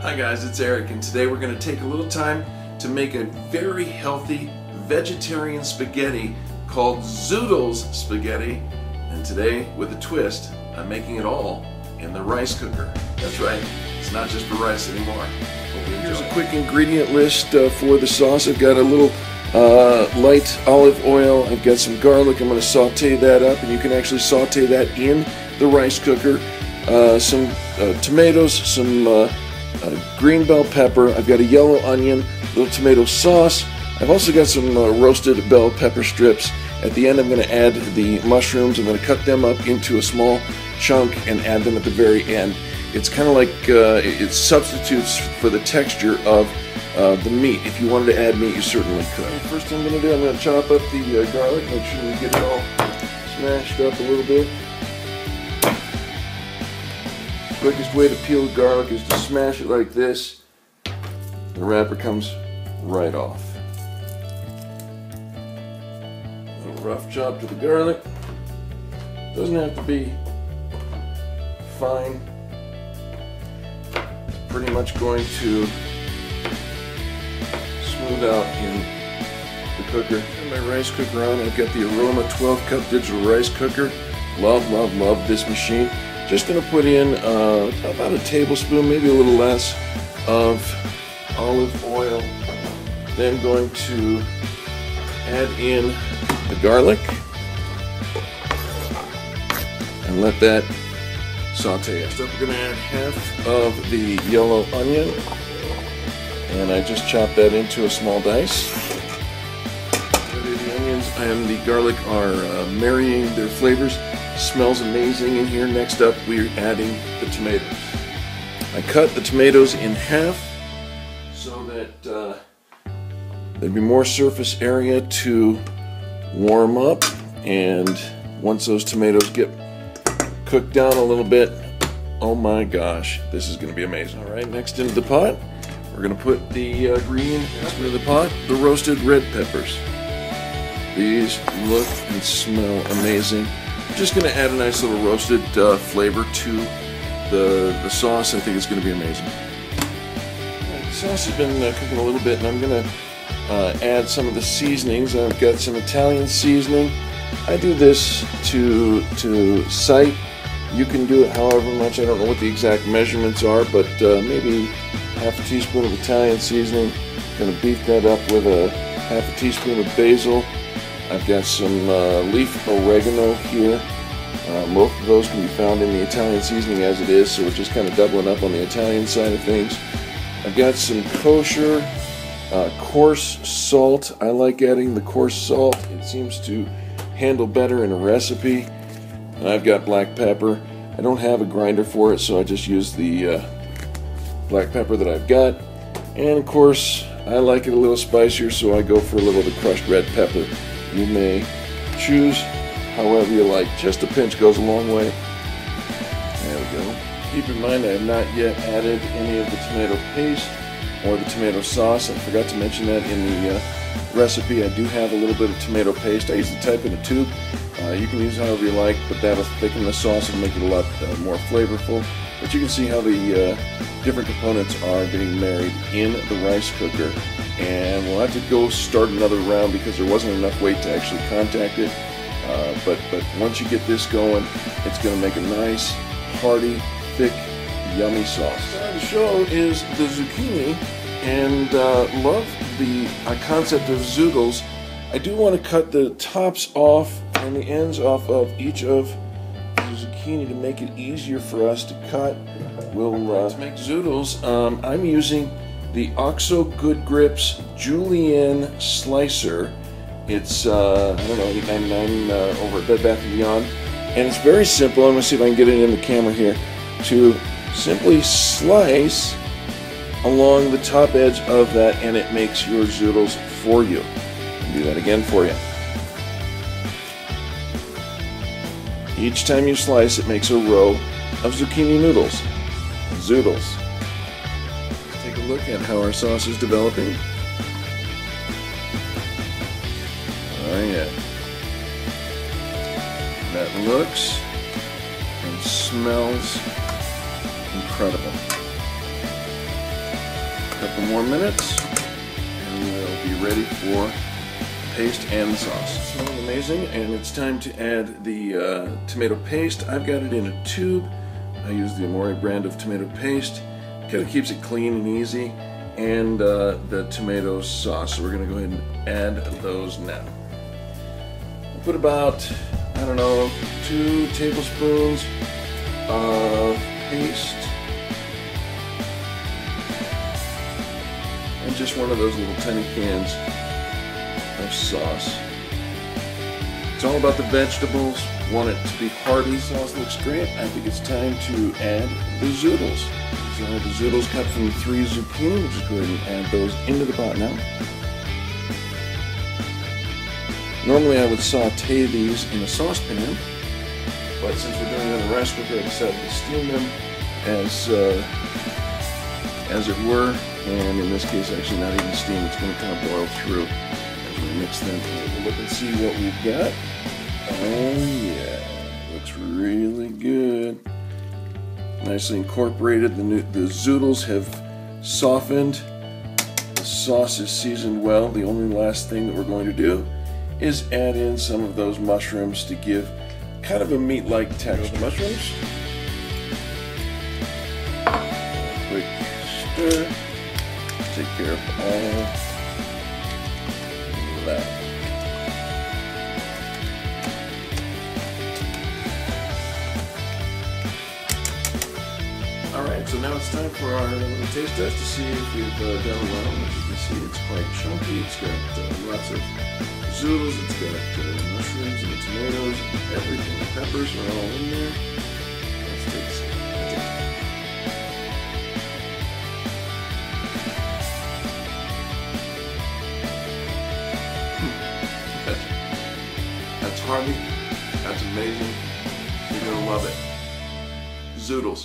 Hi guys, it's Eric, and today we're going to take a little time to make a very healthy vegetarian spaghetti called Zoodles spaghetti. And today, with a twist, I'm making it all in the rice cooker. That's right, it's not just for rice anymore. Here's a quick ingredient list for the sauce. I've got a little light olive oil. I've got some garlic. I'm going to saute that up, and you can actually saute that in the rice cooker. Some tomatoes, some green bell pepper. I've got a yellow onion, a little tomato sauce. I've also got some roasted bell pepper strips. At the end, I'm going to add the mushrooms. I'm going to cut them up into a small chunk and add them at the very end. It's kind of like it substitutes for the texture of the meat. If you wanted to add meat, you certainly could. First thing I'm going to do, I'm going to chop up the garlic. Make sure we get it all smashed up a little bit. Quickest way to peel the garlic is to smash it like this. The wrapper comes right off. A little rough chop to the garlic. Doesn't have to be fine. It's pretty much going to smooth out in the cooker. Got my rice cooker on. I've got the Aroma 12-cup digital rice cooker. Love, love, love this machine. Just going to put in about a tablespoon, maybe a little less, of olive oil. Then going to add in the garlic and let that saute. Next up, we're going to add half of the yellow onion, and I just chopped that into a small dice. The onions and the garlic are marrying their flavors. Smells amazing in here. Next up, we're adding the tomatoes. I cut the tomatoes in half so that there'd be more surface area to warm up, and once those tomatoes get cooked down a little bit, oh my gosh, this is going to be amazing. All right, next into the pot, we're going to put the green into the pot, the roasted red peppers. These look and smell amazing. I'm just going to add a nice little roasted flavor to the sauce. I think it's going to be amazing. Right, the sauce has been cooking a little bit, and I'm going to add some of the seasonings. I've got some Italian seasoning. I do this to sight. You can do it however much. I don't know what the exact measurements are, but maybe half a teaspoon of Italian seasoning. Going to beef that up with a half a teaspoon of basil. I've got some leaf oregano here. Most of those can be found in the Italian seasoning as it is, so we're just kind of doubling up on the Italian side of things. I've got some kosher coarse salt. I like adding the coarse salt. It seems to handle better in a recipe. And I've got black pepper. I don't have a grinder for it, so I just use the black pepper that I've got. And of course, I like it a little spicier, so I go for a little of the crushed red pepper. You may choose however you like. Just a pinch goes a long way. There we go. Keep in mind I have not yet added any of the tomato paste or the tomato sauce. I forgot to mention that in the recipe. I do have a little bit of tomato paste. I use the type in a tube. You can use however you like, but that'll thicken the sauce and make it a lot more flavorful. But you can see how the different components are being married in the rice cooker. And we'll have to go start another round because there wasn't enough weight to actually contact it. But once you get this going, it's going to make a nice, hearty, thick, yummy sauce. The show is the zucchini, and love the concept of zoodles. I do want to cut the tops off and the ends off of each of the zucchini to make it easier for us to cut. We'll make zoodles. I'm using the OXO Good Grips Julienne Slicer. It's, I don't know, $8.99 over at Bed Bath & Beyond. And it's very simple. I'm going to see if I can get it in the camera here. To simply slice along the top edge of that, and it makes your zoodles for you. I'll do that again for you. Each time you slice, it makes a row of zucchini noodles. Zoodles. Let's take a look at how our sauce is developing. Oh yeah. That looks and smells incredible. couple more minutes, and we'll be ready for paste and the sauce. Smelling amazing, and it's time to add the tomato paste. I've got it in a tube. I use the Amore brand of tomato paste. Kind of keeps it clean and easy, and the tomato sauce. So we're going to go ahead and add those now. I'll put about, I don't know, 2 tablespoons of paste, and just one of those little tiny cans of sauce. It's all about the vegetables. Want it to be hearty. Sauce looks great. I think it's time to add the zoodles. So the zoodles cut from 3 zucchini. We'll just go ahead and add those into the pot now. Normally I would saute these in a saucepan, but since we're doing it in a rice cooker, I decided to steam them as it were, and in this case actually not even steam. It's going to kind of boil through as we mix them. We'll look and see what we've got. Oh yeah, looks really good. Nicely incorporated. The zoodles have softened. The sauce is seasoned well. The only last thing that we're going to do is add in some of those mushrooms to give kind of a meat-like texture. Mushrooms. Quick stir. Take care of all that. Alright, so now it's time for our little taste test to see if we've done well. As you can see, it's quite chunky. It's got lots of zoodles, it's got mushrooms and tomatoes, everything. The peppers are all in there. Let's take a second. That's hearty. That's amazing. You're going to love it. Zoodles.